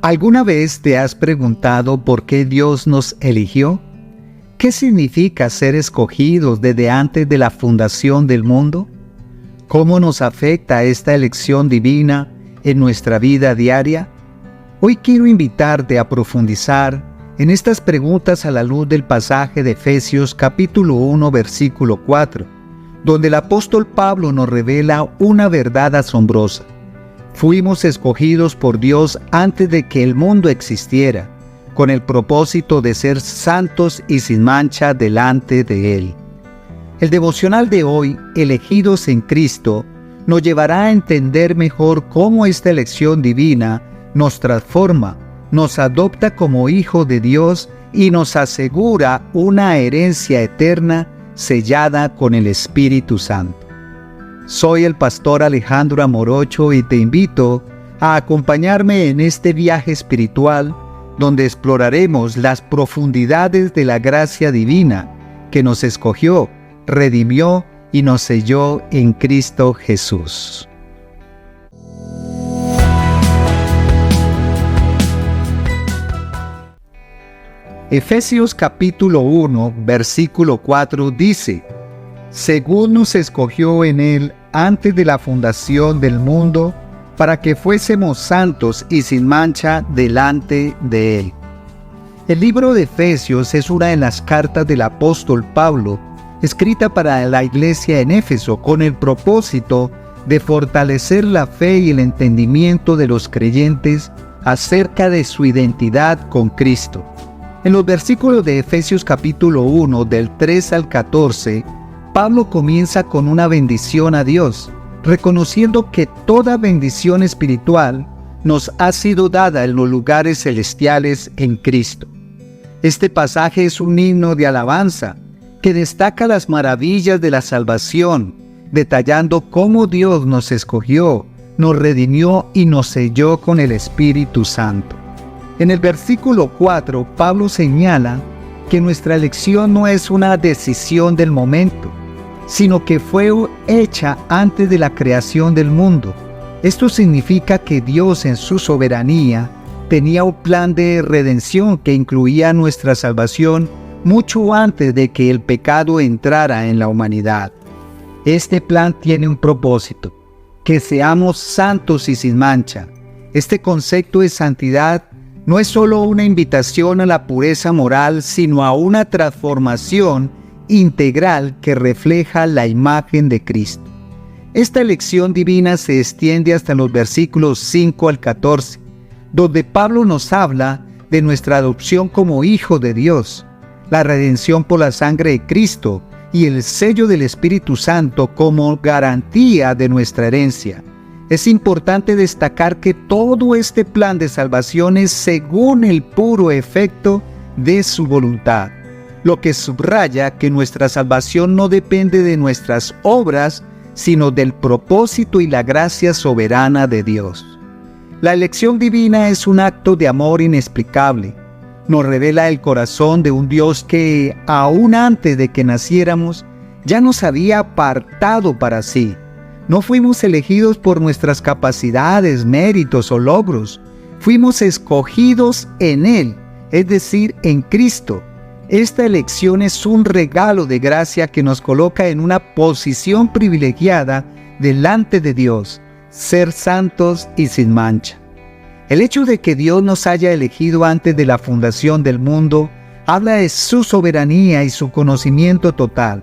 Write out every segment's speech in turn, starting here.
¿Alguna vez te has preguntado por qué Dios nos eligió? ¿Qué significa ser escogidos desde antes de la fundación del mundo? ¿Cómo nos afecta esta elección divina en nuestra vida diaria? Hoy quiero invitarte a profundizar en estas preguntas a la luz del pasaje de Efesios capítulo 1 versículo 4, donde el apóstol Pablo nos revela una verdad asombrosa. Fuimos escogidos por Dios antes de que el mundo existiera, con el propósito de ser santos y sin mancha delante de Él. El devocional de hoy, Elegidos en Cristo, nos llevará a entender mejor cómo esta elección divina nos transforma, nos adopta como hijo de Dios y nos asegura una herencia eterna sellada con el Espíritu Santo. Soy el pastor Alejandro Amorocho y te invito a acompañarme en este viaje espiritual donde exploraremos las profundidades de la gracia divina que nos escogió, redimió y nos selló en Cristo Jesús. Efesios capítulo 1, versículo 4 dice: según nos escogió en Él antes de la fundación del mundo, para que fuésemos santos y sin mancha delante de Él. El libro de Efesios es una de las cartas del apóstol Pablo, escrita para la iglesia en Éfeso con el propósito de fortalecer la fe y el entendimiento de los creyentes acerca de su identidad con Cristo. En los versículos de Efesios capítulo 1, del 3 al 14, Pablo comienza con una bendición a Dios, reconociendo que toda bendición espiritual nos ha sido dada en los lugares celestiales en Cristo. Este pasaje es un himno de alabanza que destaca las maravillas de la salvación, detallando cómo Dios nos escogió, nos redimió y nos selló con el Espíritu Santo. En el versículo 4, Pablo señala que nuestra elección no es una decisión del momento, sino que fue hecha antes de la creación del mundo. Esto significa que Dios en su soberanía tenía un plan de redención que incluía nuestra salvación mucho antes de que el pecado entrara en la humanidad. Este plan tiene un propósito: que seamos santos y sin mancha. Este concepto de santidad no es solo una invitación a la pureza moral, sino a una transformación integral que refleja la imagen de Cristo. Esta elección divina se extiende hasta los versículos 5 al 14, donde Pablo nos habla de nuestra adopción como hijo de Dios, la redención por la sangre de Cristo y el sello del Espíritu Santo como garantía de nuestra herencia. Es importante destacar que todo este plan de salvación es según el puro efecto de su voluntad, lo que subraya que nuestra salvación no depende de nuestras obras, sino del propósito y la gracia soberana de Dios. La elección divina es un acto de amor inexplicable. Nos revela el corazón de un Dios que, aún antes de que naciéramos, ya nos había apartado para sí. No fuimos elegidos por nuestras capacidades, méritos o logros. Fuimos escogidos en Él, es decir, en Cristo. Esta elección es un regalo de gracia que nos coloca en una posición privilegiada delante de Dios, ser santos y sin mancha. El hecho de que Dios nos haya elegido antes de la fundación del mundo habla de su soberanía y su conocimiento total.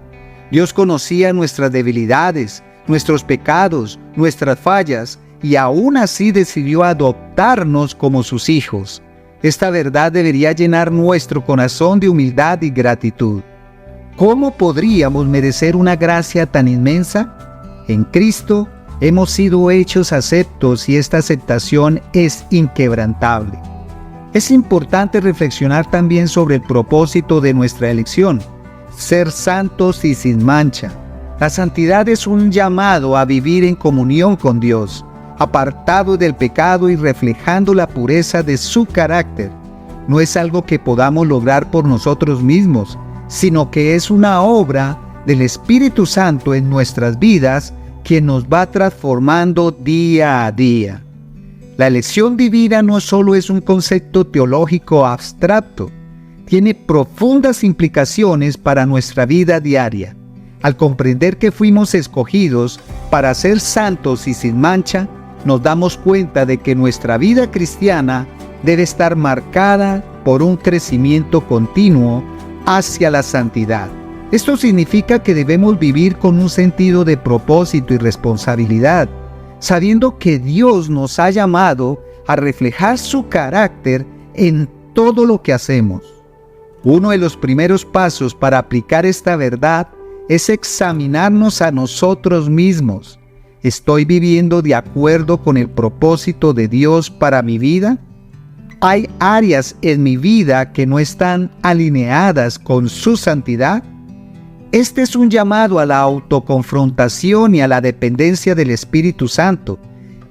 Dios conocía nuestras debilidades, nuestros pecados, nuestras fallas, y aún así decidió adoptarnos como sus hijos. Esta verdad debería llenar nuestro corazón de humildad y gratitud. ¿Cómo podríamos merecer una gracia tan inmensa? En Cristo hemos sido hechos aceptos y esta aceptación es inquebrantable. Es importante reflexionar también sobre el propósito de nuestra elección: ser santos y sin mancha. La santidad es un llamado a vivir en comunión con Dios, apartado del pecado y reflejando la pureza de su carácter. No es algo que podamos lograr por nosotros mismos, sino que es una obra del Espíritu Santo en nuestras vidas que nos va transformando día a día. La elección divina no solo es un concepto teológico abstracto, tiene profundas implicaciones para nuestra vida diaria. Al comprender que fuimos escogidos para ser santos y sin mancha, nos damos cuenta de que nuestra vida cristiana debe estar marcada por un crecimiento continuo hacia la santidad. Esto significa que debemos vivir con un sentido de propósito y responsabilidad, sabiendo que Dios nos ha llamado a reflejar su carácter en todo lo que hacemos. Uno de los primeros pasos para aplicar esta verdad es examinarnos a nosotros mismos. ¿Estoy viviendo de acuerdo con el propósito de Dios para mi vida? ¿Hay áreas en mi vida que no están alineadas con su santidad? Este es un llamado a la autoconfrontación y a la dependencia del Espíritu Santo,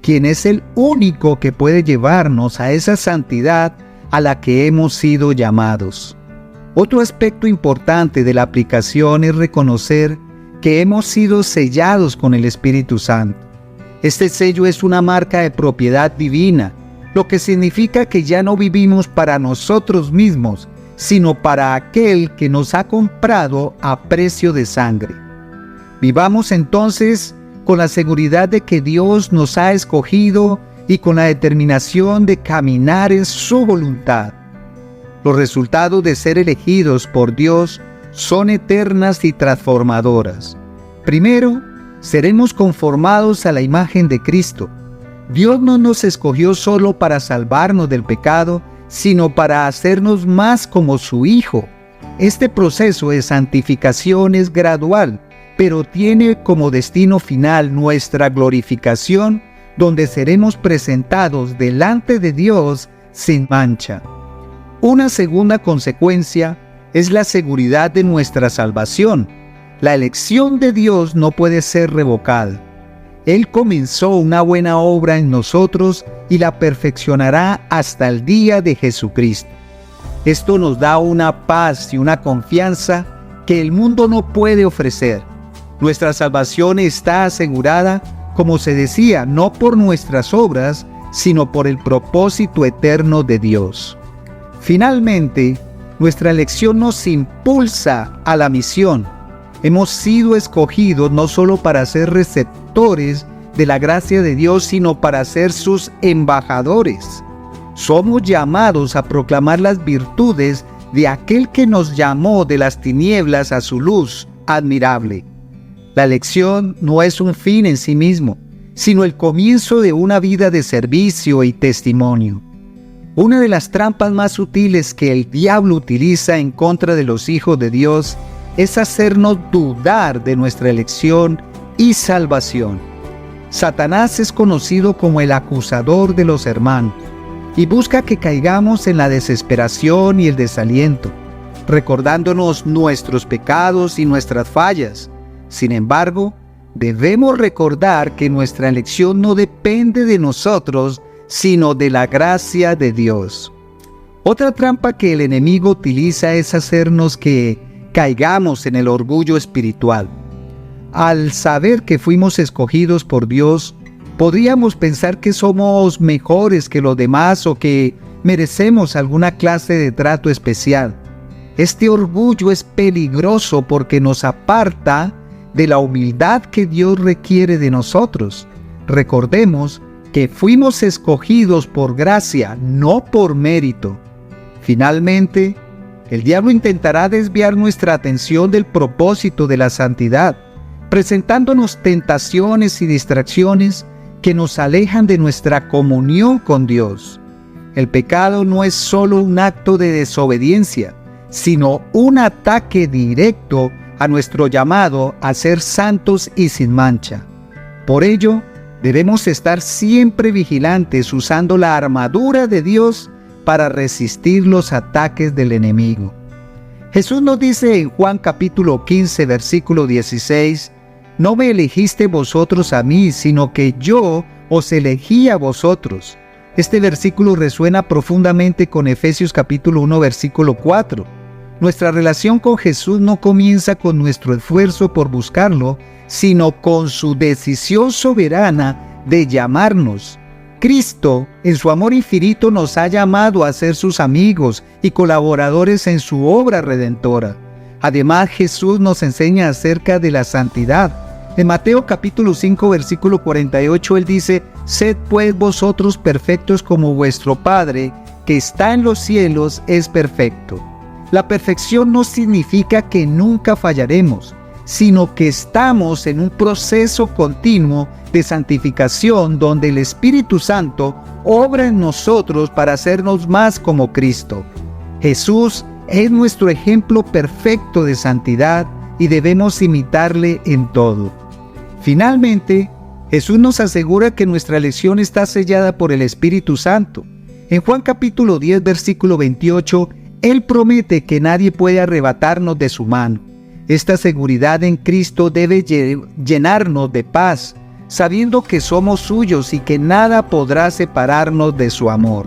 quien es el único que puede llevarnos a esa santidad a la que hemos sido llamados. Otro aspecto importante de la aplicación es reconocer que hemos sido sellados con el Espíritu Santo. Este sello es una marca de propiedad divina, lo que significa que ya no vivimos para nosotros mismos, sino para aquel que nos ha comprado a precio de sangre. Vivamos entonces con la seguridad de que Dios nos ha escogido y con la determinación de caminar en su voluntad. Los resultados de ser elegidos por Dios son eternas y transformadoras. Primero, seremos conformados a la imagen de Cristo. Dios no nos escogió solo para salvarnos del pecado, sino para hacernos más como su Hijo. Este proceso de santificación es gradual, pero tiene como destino final nuestra glorificación, donde seremos presentados delante de Dios sin mancha. Una segunda consecuencia es la seguridad de nuestra salvación. La elección de Dios no puede ser revocada. Él comenzó una buena obra en nosotros y la perfeccionará hasta el día de Jesucristo. Esto nos da una paz y una confianza que el mundo no puede ofrecer. Nuestra salvación está asegurada, como se decía, no por nuestras obras, sino por el propósito eterno de Dios. Finalmente, nuestra elección nos impulsa a la misión. Hemos sido escogidos no solo para ser receptores de la gracia de Dios, sino para ser sus embajadores. Somos llamados a proclamar las virtudes de aquel que nos llamó de las tinieblas a su luz admirable. La elección no es un fin en sí mismo, sino el comienzo de una vida de servicio y testimonio. Una de las trampas más sutiles que el diablo utiliza en contra de los hijos de Dios es hacernos dudar de nuestra elección y salvación. Satanás es conocido como el acusador de los hermanos y busca que caigamos en la desesperación y el desaliento, recordándonos nuestros pecados y nuestras fallas. Sin embargo, debemos recordar que nuestra elección no depende de nosotros, sino de la gracia de Dios. Otra trampa que el enemigo utiliza es hacernos que caigamos en el orgullo espiritual. Al saber que fuimos escogidos por Dios, podríamos pensar que somos mejores que los demás o que merecemos alguna clase de trato especial. Este orgullo es peligroso porque nos aparta de la humildad que Dios requiere de nosotros. Recordemos que fuimos escogidos por gracia, no por mérito. Finalmente, el diablo intentará desviar nuestra atención del propósito de la santidad, presentándonos tentaciones y distracciones que nos alejan de nuestra comunión con Dios. El pecado no es solo un acto de desobediencia, sino un ataque directo a nuestro llamado a ser santos y sin mancha. Por ello, debemos estar siempre vigilantes usando la armadura de Dios para resistir los ataques del enemigo. Jesús nos dice en Juan capítulo 15, versículo 16, «No me elegiste vosotros a mí, sino que yo os elegí a vosotros». Este versículo resuena profundamente con Efesios capítulo 1, versículo 4. Nuestra relación con Jesús no comienza con nuestro esfuerzo por buscarlo, sino con su decisión soberana de llamarnos. Cristo, en su amor infinito, nos ha llamado a ser sus amigos y colaboradores en su obra redentora. Además, Jesús nos enseña acerca de la santidad. En Mateo capítulo 5, versículo 48, Él dice: «Sed pues vosotros perfectos como vuestro Padre, que está en los cielos, es perfecto». La perfección no significa que nunca fallaremos, sino que estamos en un proceso continuo de santificación donde el Espíritu Santo obra en nosotros para hacernos más como Cristo. Jesús es nuestro ejemplo perfecto de santidad y debemos imitarle en todo. Finalmente, Jesús nos asegura que nuestra elección está sellada por el Espíritu Santo. En Juan capítulo 10, versículo 28, Él promete que nadie puede arrebatarnos de su mano. Esta seguridad en Cristo debe llenarnos de paz, sabiendo que somos suyos y que nada podrá separarnos de su amor.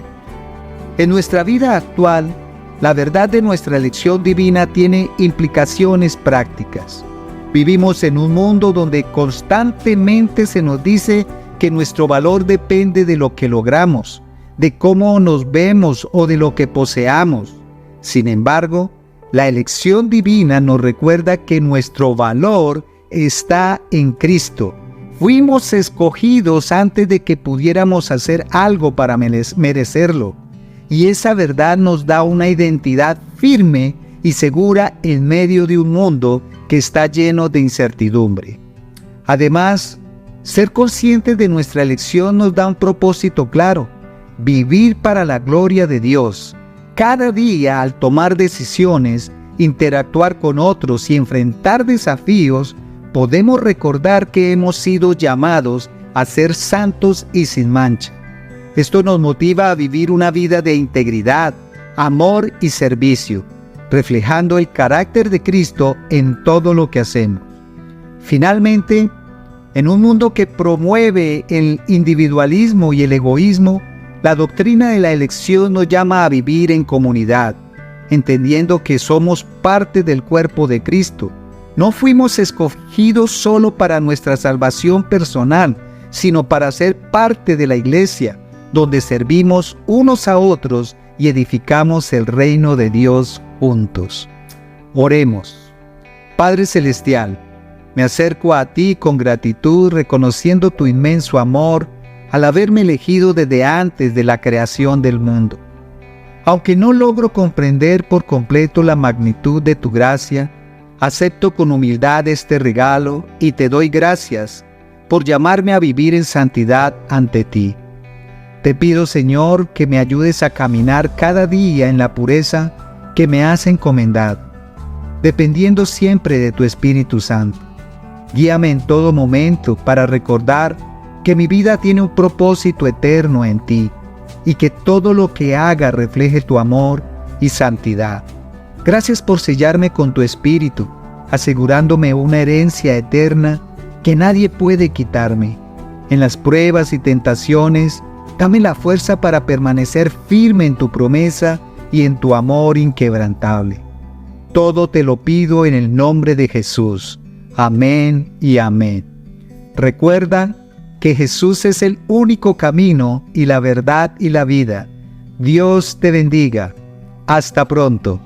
En nuestra vida actual, la verdad de nuestra elección divina tiene implicaciones prácticas. Vivimos en un mundo donde constantemente se nos dice que nuestro valor depende de lo que logramos, de cómo nos vemos o de lo que poseamos. Sin embargo, la elección divina nos recuerda que nuestro valor está en Cristo. Fuimos escogidos antes de que pudiéramos hacer algo para merecerlo. Y esa verdad nos da una identidad firme y segura en medio de un mundo que está lleno de incertidumbre. Además, ser conscientes de nuestra elección nos da un propósito claro: vivir para la gloria de Dios. Cada día, al tomar decisiones, interactuar con otros y enfrentar desafíos, podemos recordar que hemos sido llamados a ser santos y sin mancha. Esto nos motiva a vivir una vida de integridad, amor y servicio, reflejando el carácter de Cristo en todo lo que hacemos. Finalmente, en un mundo que promueve el individualismo y el egoísmo, la doctrina de la elección nos llama a vivir en comunidad, entendiendo que somos parte del cuerpo de Cristo. No fuimos escogidos solo para nuestra salvación personal, sino para ser parte de la iglesia, donde servimos unos a otros y edificamos el reino de Dios juntos. Oremos. Padre Celestial, me acerco a ti con gratitud, reconociendo tu inmenso amor al haberme elegido desde antes de la creación del mundo. Aunque no logro comprender por completo la magnitud de tu gracia, acepto con humildad este regalo y te doy gracias por llamarme a vivir en santidad ante ti. Te pido, Señor, que me ayudes a caminar cada día en la pureza que me has encomendado, dependiendo siempre de tu Espíritu Santo. Guíame en todo momento para recordar que mi vida tiene un propósito eterno en ti y que todo lo que haga refleje tu amor y santidad. Gracias por sellarme con tu Espíritu, asegurándome una herencia eterna que nadie puede quitarme. En las pruebas y tentaciones, dame la fuerza para permanecer firme en tu promesa y en tu amor inquebrantable. Todo te lo pido en el nombre de Jesús. Amén y amén. Recuerda que Jesús es el único camino y la verdad y la vida. Dios te bendiga. Hasta pronto.